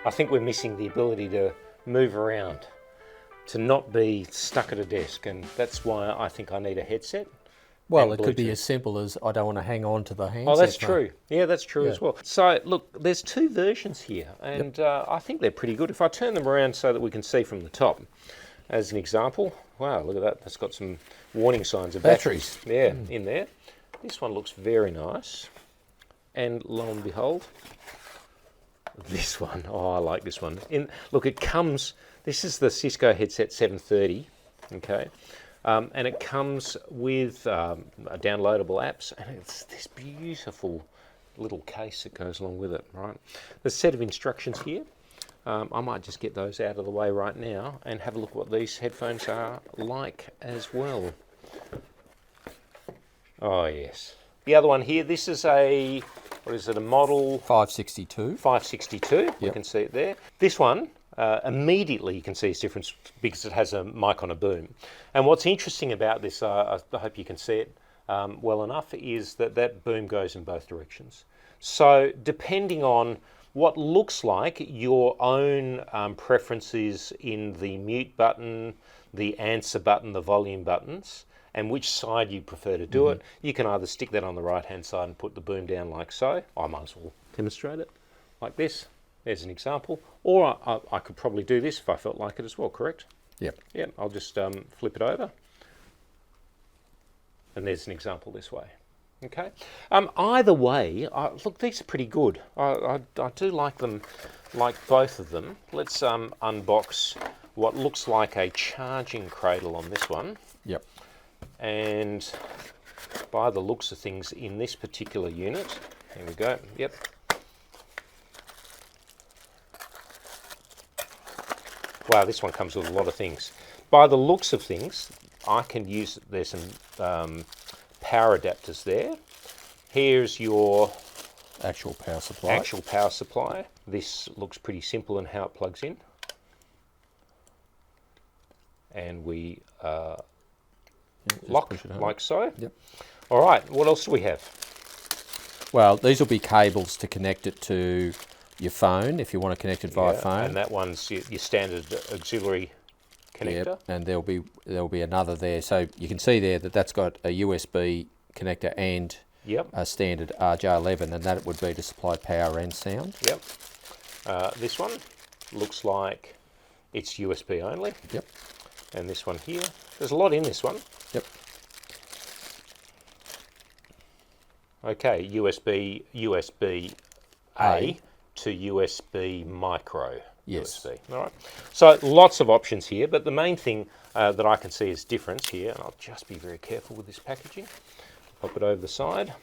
I think we're missing the ability to move around, to not be stuck at a desk, and that's why I think I need a headset. Well, and it could be Bluetooth. as simple as I don't want to hang on to the handset. Oh, that's mate. true. Yeah, that's true Yeah. as well. So, look, there's two versions here, and I think they're pretty good. If I turn them around so that we can see from the top, as an example, wow, look at that. That's got some warning signs of batteries. Yeah, in there. This one looks very nice. And lo and behold, this one. Oh, I like this one. Look, it comes, this is the Cisco headset 730, okay? And it comes with downloadable apps, and it's this beautiful little case that goes along with it, right? There's a set of instructions here. I might just get those out of the way right now and have a look at what these headphones are like as well. Oh, yes. The other one here, this is a, what is it, a model 562. 562. You can see it there. This one, immediately you can see its difference because it has a mic on a boom. And what's interesting about this, I hope you can see it well enough, is that that boom goes in both directions. So depending on what looks like your own preferences in the mute button, the answer button, the volume buttons, and which side you prefer to do it, you can either stick that on the right hand side and put the boom down like so. I might as well demonstrate it like this. There's an example. Or I could probably do this if I felt like it as well, correct? Yep. Yep, I'll just flip it over. And there's an example this way. Okay. Either way, look, these are pretty good. I do like them, like both of them. Let's unbox what looks like a charging cradle on this one. Yep. And by the looks of things in this particular unit, here we go, yep. Wow, this one comes with a lot of things. By the looks of things, I can use, there's some power adapters there. Here's your Actual power supply. This looks pretty simple in how it plugs in. And we lock like so. Yep. All right, what else do we have? Well, these will be cables to connect it to your phone if you want to connect it via phone. And that one's your standard auxiliary connector. Yep. And there'll be another there. So you can see there that that's got a USB connector and a standard RJ11, and that would be to supply power and sound. Yep. This one looks like it's USB only. Yep. And this one here, there's a lot in this one. Yep. Okay, USB-A to USB micro. Yes. USB. All right. So lots of options here, but the main thing that I can see is difference here, and I'll just be very careful with this packaging. Pop it over the side.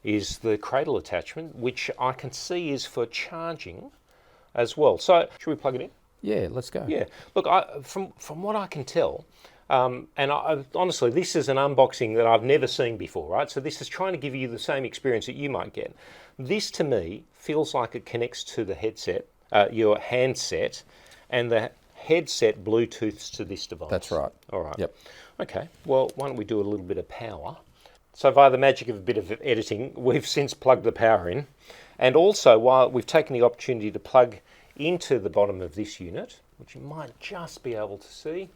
Is the cradle attachment, which I can see is for charging as well. So should we plug it in? Yeah, let's go. Yeah. Look, from what I can tell, honestly, this is an unboxing that I've never seen before, right? So this is trying to give you the same experience that you might get. This, to me, feels like it connects to the headset, your handset, and the headset Bluetooths to this device. That's right. All right. Yep. Okay. Well, why don't we do a little bit of power? So via the magic of a bit of editing, we've since plugged the power in. And also, while we've taken the opportunity to plug into the bottom of this unit, which you might just be able to see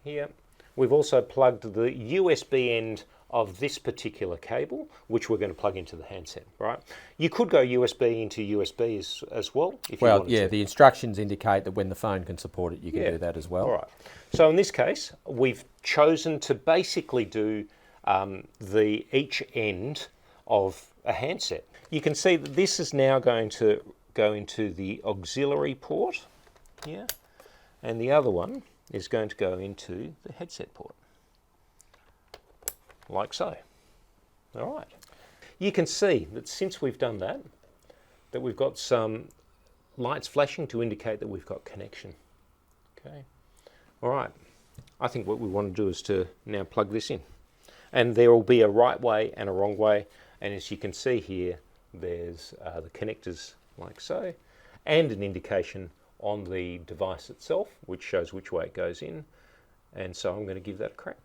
here, we've also plugged the USB end of this particular cable, which we're going to plug into the handset, right? You could go USB into USB as well, if you wanted to. The instructions indicate that when the phone can support it, you can do that as well. All right. So in this case, we've chosen to basically do each end of a handset. You can see that this is now going to go into the auxiliary port here, and the other one is going to go into the headset port, like so. All right. You can see that since we've done that, that we've got some lights flashing to indicate that we've got connection. Okay. All right. I think what we want to do is to now plug this in. And there will be a right way and a wrong way. And as you can see here, there's the connectors like so, and an indication on the device itself, which shows which way it goes in. And so I'm going to give that a crack.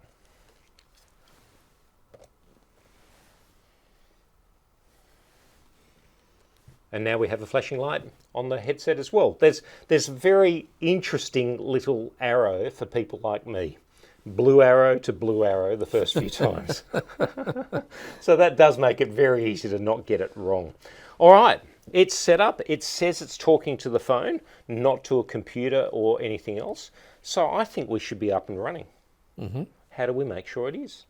And now we have a flashing light on the headset as well. There's a very interesting little arrow for people like me. Blue arrow to blue arrow the first few times. So that does make it very easy to not get it wrong. All right, it's set up. It says it's talking to the phone, not to a computer or anything else. So I think we should be up and running. How do we make sure it is?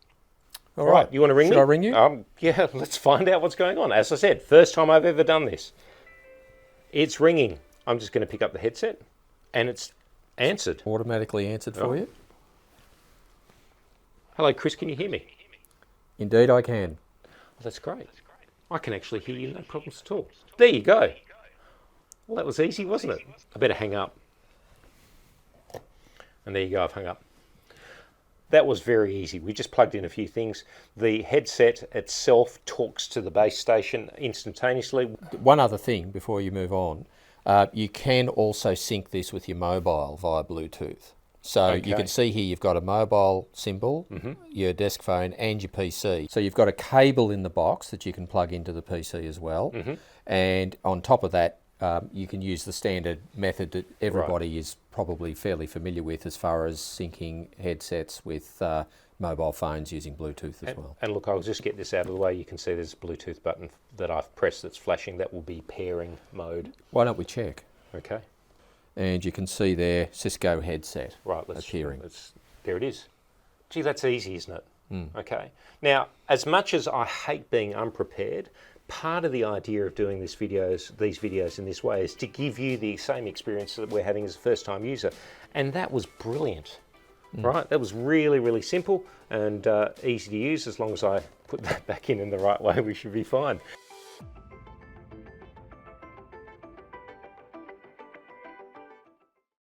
All right. You want to ring me? Should I ring you? Yeah, let's find out what's going on. As I said, first time I've ever done this. It's ringing. I'm just going to pick up the headset and it's answered. Automatically answered for you? Hello, Chris, can you hear me? Indeed I can. Oh, that's great. I can actually hear you, no problems at all. There you go. Well, that was easy, wasn't it? I better hang up. And there you go, I've hung up. That was very easy. We just plugged in a few things. The headset itself talks to the base station instantaneously. One other thing before you move on, you can also sync this with your mobile via Bluetooth. So you can see here you've got a mobile symbol, your desk phone and your PC. So you've got a cable in the box that you can plug into the PC as well. And on top of that, you can use the standard method that everybody is probably fairly familiar with as far as syncing headsets with mobile phones using Bluetooth as well. And look, I'll just get this out of the way. You can see there's a Bluetooth button that I've pressed that's flashing. That will be pairing mode. Why don't we check? Okay. And you can see there Cisco headset appearing. There it is. Gee, that's easy, isn't it? Okay. Now, as much as I hate being unprepared, part of the idea of doing these videos in this way is to give you the same experience that we're having as a first-time user. And that was brilliant, right? That was really, really simple and easy to use. As long as I put that back in the right way, we should be fine.